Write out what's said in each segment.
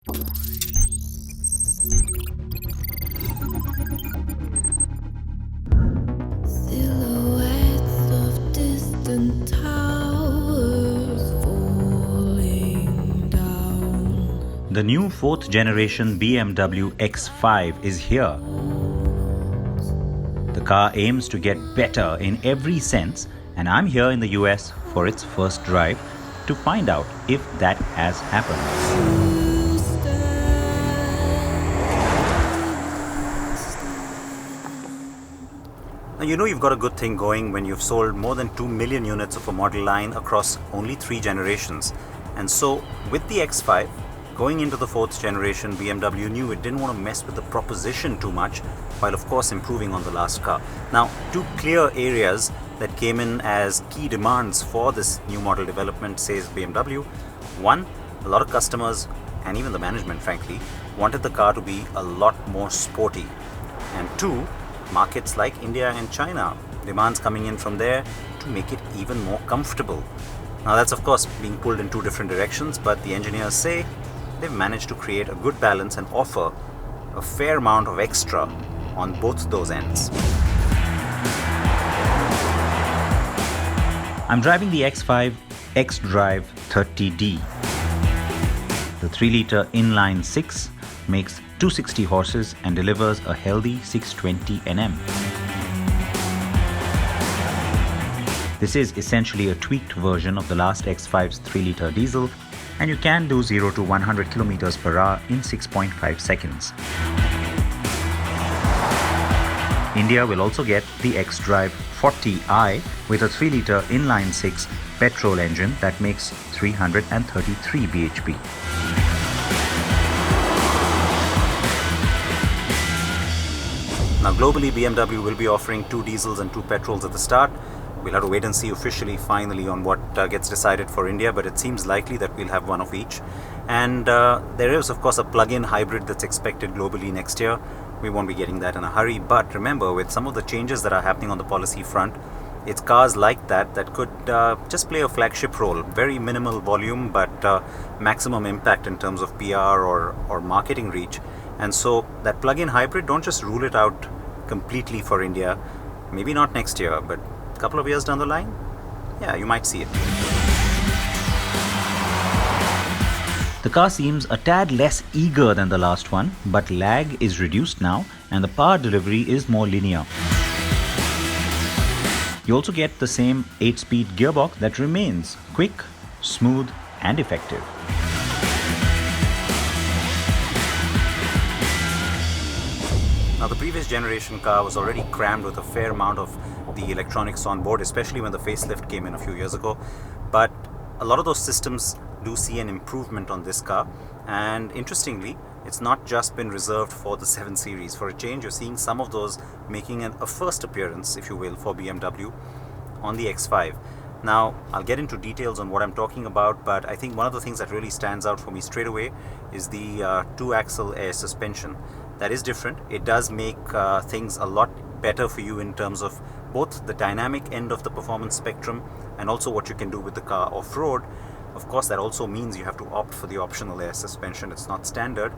Silhouettes of distant towers falling down. The new 4th generation BMW X5 is here. The car aims to get better in every sense, and I'm here in the US for its first drive to find out if that has happened. Now you know you've got a good thing going when you've sold more than 2 million units of a model line across only 3 generations. And so with the X5, going into the 4th generation, BMW knew it didn't want to mess with the proposition too much, while of course improving on the last car. Now, 2 clear areas that came in as key demands for this new model development, says BMW. 1, a lot of customers, and even the management frankly, wanted the car to be a lot more sporty. And 2, markets like India and China, demands coming in from there to make it even more comfortable. Now that's of course being pulled in 2 different directions, but the engineers say they've managed to create a good balance and offer a fair amount of extra on both those ends. I'm driving the X5 xDrive 30D. The 3-litre inline-6 makes 260 horses and delivers a healthy 620 Nm. This is essentially a tweaked version of the last X5's 3-litre diesel, and you can do 0 to 100 km per hour in 6.5 seconds. India will also get the xDrive 40i with a 3-litre inline-6 petrol engine that makes 333 bhp. Now globally, BMW will be offering 2 diesels and 2 petrols at the start. We'll have to wait and see officially, finally, on what gets decided for India, but it seems likely that we'll have one of each. And there is, of course, a plug-in hybrid that's expected globally next year. We won't be getting that in a hurry, but remember, with some of the changes that are happening on the policy front, it's cars like that that could just play a flagship role. Very minimal volume, but maximum impact in terms of PR or marketing reach. And so that plug-in hybrid, don't just rule it out completely for India. Maybe not next year, but a couple of years down the line, yeah, you might see it. The car seems a tad less eager than the last one, but lag is reduced now and the power delivery is more linear. You also get the same 8-speed gearbox that remains quick, smooth and effective. Now the previous generation car was already crammed with a fair amount of the electronics on board, especially when the facelift came in a few years ago. But a lot of those systems do see an improvement on this car. And interestingly, it's not just been reserved for the 7 Series. For a change, you're seeing some of those making a first appearance, if you will, for BMW on the X5. Now, I'll get into details on what I'm talking about, but I think one of the things that really stands out for me straight away is the 2-axle air suspension. That is different. It does make things a lot better for you in terms of both the dynamic end of the performance spectrum and also what you can do with the car off-road. Of course, that also means you have to opt for the optional air suspension. It's not standard.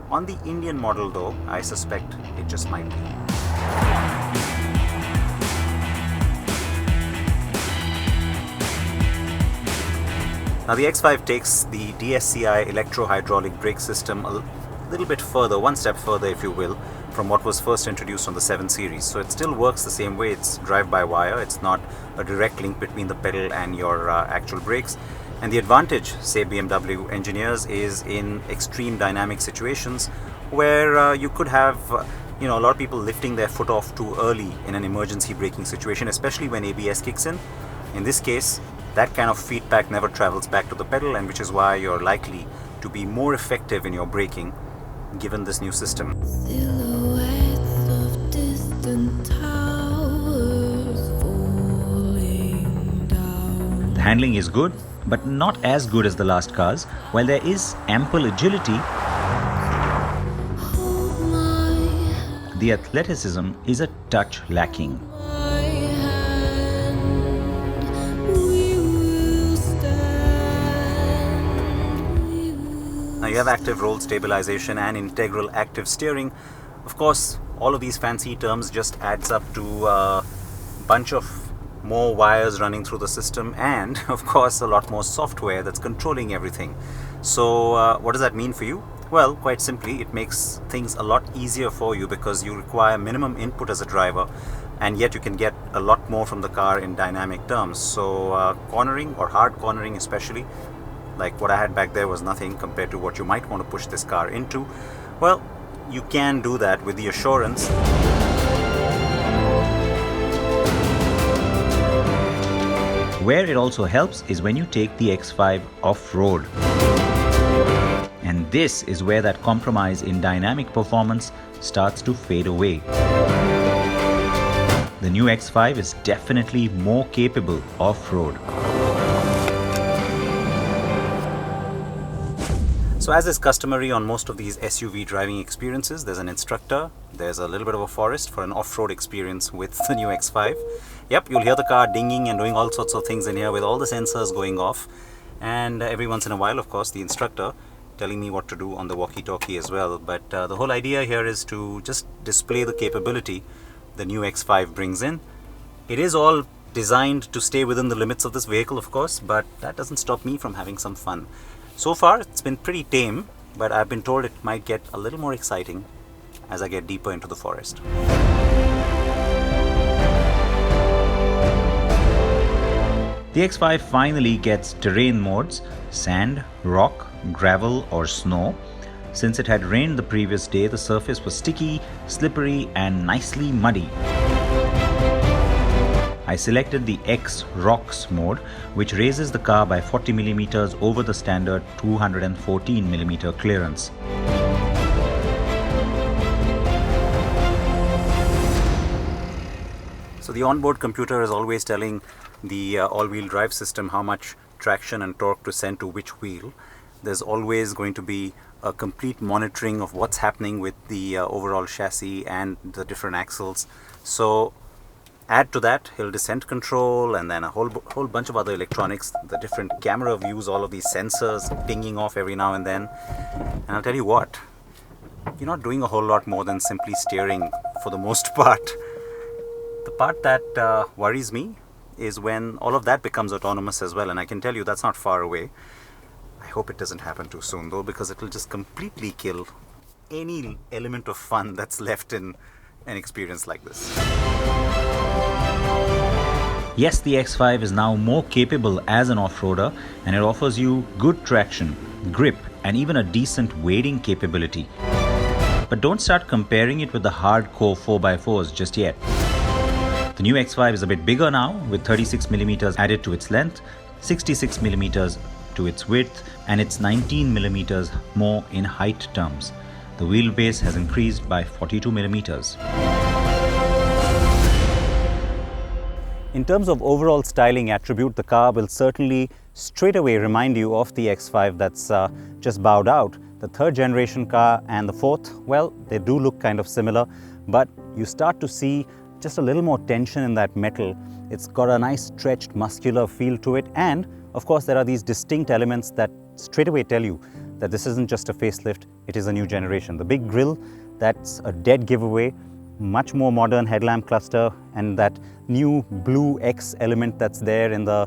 On the Indian model though, I suspect it just might be. Now the X5 takes the DSCI electro-hydraulic brake system a little bit further, one step further if you will, from what was first introduced on the 7 Series. So it still works the same way. It's drive-by-wire. It's not a direct link between the pedal and your actual brakes. And the advantage, say BMW engineers, is in extreme dynamic situations where you could have a lot of people lifting their foot off too early in an emergency braking situation, especially when ABS kicks in. In this case, that kind of feedback never travels back to the pedal, and which is why you're likely to be more effective in your braking given this new system. Silhouettes of distant towers falling down. The handling is good, but not as good as the last cars. While there is ample agility, Hold my the athleticism is a touch lacking. hand. We will stand. We will You have active roll stabilization and integral active steering. Of course, all of these fancy terms just adds up to a bunch of more wires running through the system, and of course a lot more software that's controlling everything. So what does that mean for you? Well, quite simply, it makes things a lot easier for you because you require minimum input as a driver, and yet you can get a lot more from the car in dynamic terms. So cornering, or hard cornering especially, like what I had back there was nothing compared to what you might want to push this car into. Well, you can do that with the assurance. Where it also helps is when you take the X5 off-road. And this is where that compromise in dynamic performance starts to fade away. The new X5 is definitely more capable off-road. So as is customary on most of these SUV driving experiences, there's an instructor, there's a little bit of a forest for an off-road experience with the new X5. Yep, you'll hear the car dinging and doing all sorts of things in here with all the sensors going off. And every once in a while, of course, the instructor telling me what to do on the walkie-talkie as well. But the whole idea here is to just display the capability the new X5 brings in. It is all designed to stay within the limits of this vehicle, of course, but that doesn't stop me from having some fun. So far, it's been pretty tame, but I've been told it might get a little more exciting as I get deeper into the forest. The X5 finally gets terrain modes: sand, rock, gravel or snow. Since it had rained the previous day, the surface was sticky, slippery and nicely muddy. I selected the X Rocks mode, which raises the car by 40mm over the standard 214mm clearance. So the onboard computer is always telling the all-wheel drive system how much traction and torque to send to which wheel. There's always going to be a complete monitoring of what's happening with the overall chassis and the different axles. So add to that hill descent control and then a whole bunch of other electronics, the different camera views, all of these sensors pinging off every now and then. And I'll tell you what, you're not doing a whole lot more than simply steering for the most part. The part that worries me is when all of that becomes autonomous as well, and I can tell you that's not far away. I hope it doesn't happen too soon though, because it will just completely kill any element of fun that's left in an experience like this. Yes, the X5 is now more capable as an off-roader, and it offers you good traction, grip and even a decent wading capability. But don't start comparing it with the hardcore 4x4s just yet. The new X5 is a bit bigger now, with 36mm added to its length, 66mm to its width, and it's 19mm more in height terms. The wheelbase has increased by 42mm. In terms of overall styling attribute, the car will certainly straight away remind you of the X5 that's just bowed out. The third generation car and the fourth, well, they do look kind of similar, but you start to see just a little more tension in that metal. It's got a nice stretched muscular feel to it, and of course there are these distinct elements that straight away tell you that this isn't just a facelift, it is a new generation. The big grille, that's a dead giveaway. Much more modern headlamp cluster, and that new blue X element that's there in the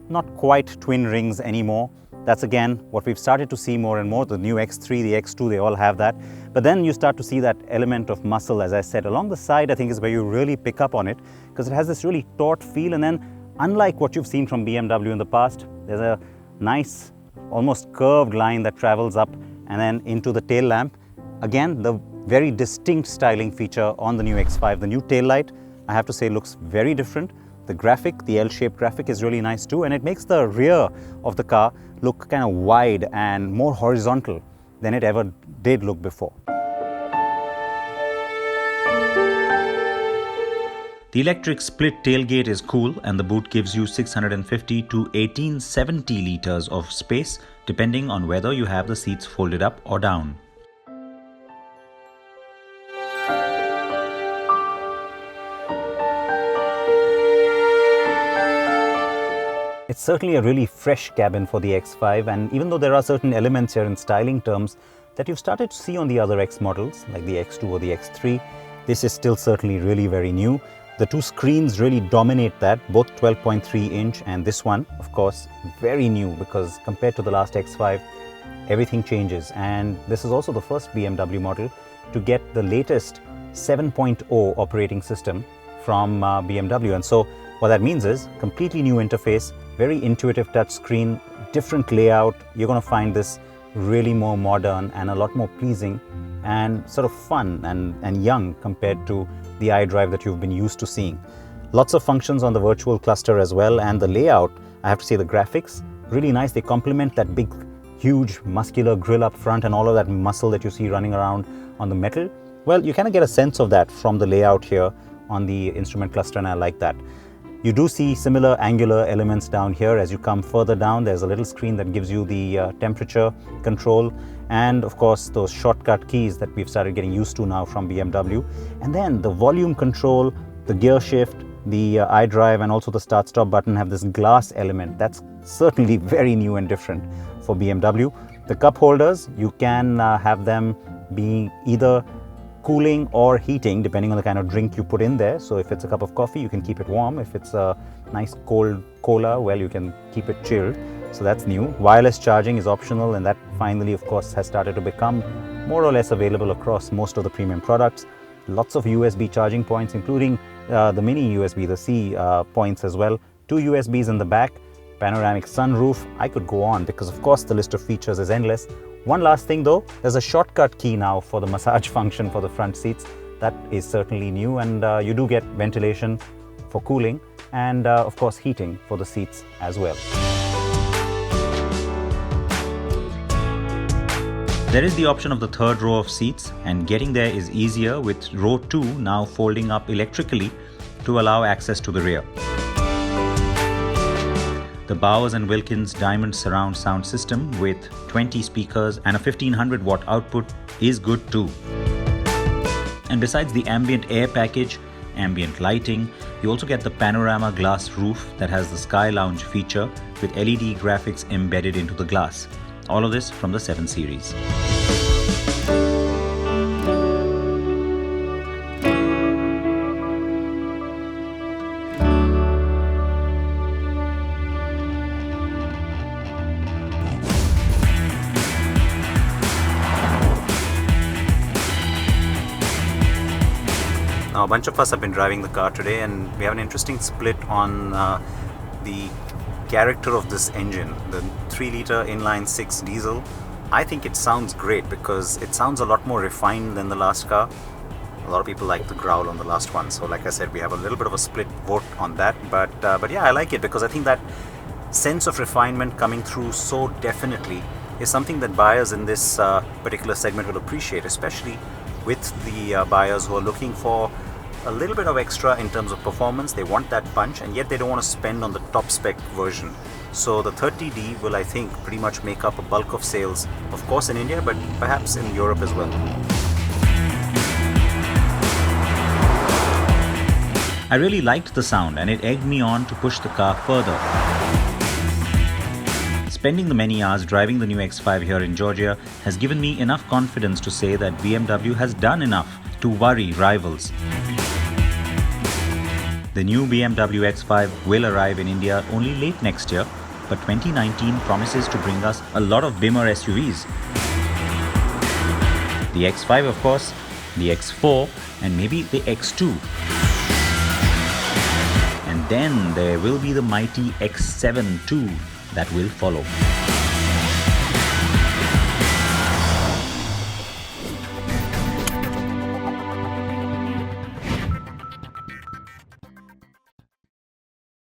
not quite twin rings anymore. That's again what we've started to see more and more. The new X3, the X2, they all have that. But then you start to see that element of muscle, as I said, along the side. I think is where you really pick up on it, because it has this really taut feel. And then, unlike what you've seen from BMW in the past, there's a nice, almost curved line that travels up and then into the tail lamp. Again, the very distinct styling feature on the new X5. The new tail light, I have to say, looks very different. The graphic, the L-shaped graphic, is really nice too, and it makes the rear of the car look kind of wide and more horizontal than it ever did look before. The electric split tailgate is cool, and the boot gives you 650 to 1870 liters of space, depending on whether you have the seats folded up or down. It's certainly a really fresh cabin for the X5, and even though there are certain elements here in styling terms that you've started to see on the other X models like the X2 or the X3, this is still certainly really very new. The two screens really dominate that, both 12.3 inch and this one, of course, very new, because compared to the last X5, everything changes. And this is also the first BMW model to get the latest 7.0 operating system from BMW. And so what that means is completely new interface, very intuitive touch screen, different layout. You're going to find this really more modern and a lot more pleasing and sort of fun and young compared to the iDrive that you've been used to seeing. Lots of functions on the virtual cluster as well, and the layout, I have to say the graphics, really nice. They complement that big, huge, muscular grille up front and all of that muscle that you see running around on the metal. Well, you kind of get a sense of that from the layout here on the instrument cluster, and I like that. You do see similar angular elements down here. As you come further down, there's a little screen that gives you the temperature control, and of course those shortcut keys that we've started getting used to now from BMW. And then the volume control, the gear shift, the iDrive, and also the start stop button have this glass element. That's certainly very new and different for BMW. The cup holders, you can have them be either cooling or heating depending on the kind of drink you put in there. So if it's a cup of coffee, you can keep it warm. If it's a nice cold cola, well, you can keep it chilled. So that's new. Wireless charging is optional, and that finally, of course, has started to become more or less available across most of the premium products. Lots of USB charging points, including the mini USB, the C points as well. 2 USBs in the back, panoramic sunroof. I could go on because, of course, the list of features is endless. One last thing though, there's a shortcut key now for the massage function for the front seats. That is certainly new, and you do get ventilation for cooling and of course heating for the seats as well. There is the option of the third row of seats, and getting there is easier with row 2 now folding up electrically to allow access to the rear. The Bowers & Wilkins Diamond surround sound system with 20 speakers and a 1500 watt output is good too. And besides the ambient air package, ambient lighting, you also get the panorama glass roof that has the Sky Lounge feature with LED graphics embedded into the glass. All of this from the 7 Series. Now, a bunch of us have been driving the car today, and we have an interesting split on the character of this engine, the 3-liter inline-6 diesel. I think it sounds great because it sounds a lot more refined than the last car. A lot of people like the growl on the last one, so like I said, we have a little bit of a split vote on that. But yeah, I like it because I think that sense of refinement coming through so definitely is something that buyers in this particular segment will appreciate, especially with the buyers who are looking for a little bit of extra in terms of performance. They want that punch, and yet they don't want to spend on the top spec version. So the 30D will, I think, pretty much make up a bulk of sales, of course in India, but perhaps in Europe as well. I really liked the sound, and it egged me on to push the car further. Spending the many hours driving the new X5 here in Georgia has given me enough confidence to say that BMW has done enough to worry rivals. The new BMW X5 will arrive in India only late next year, but 2019 promises to bring us a lot of bimmer SUVs. The X5 of course, the X4 and maybe the X2. And then there will be the mighty X7 too that will follow.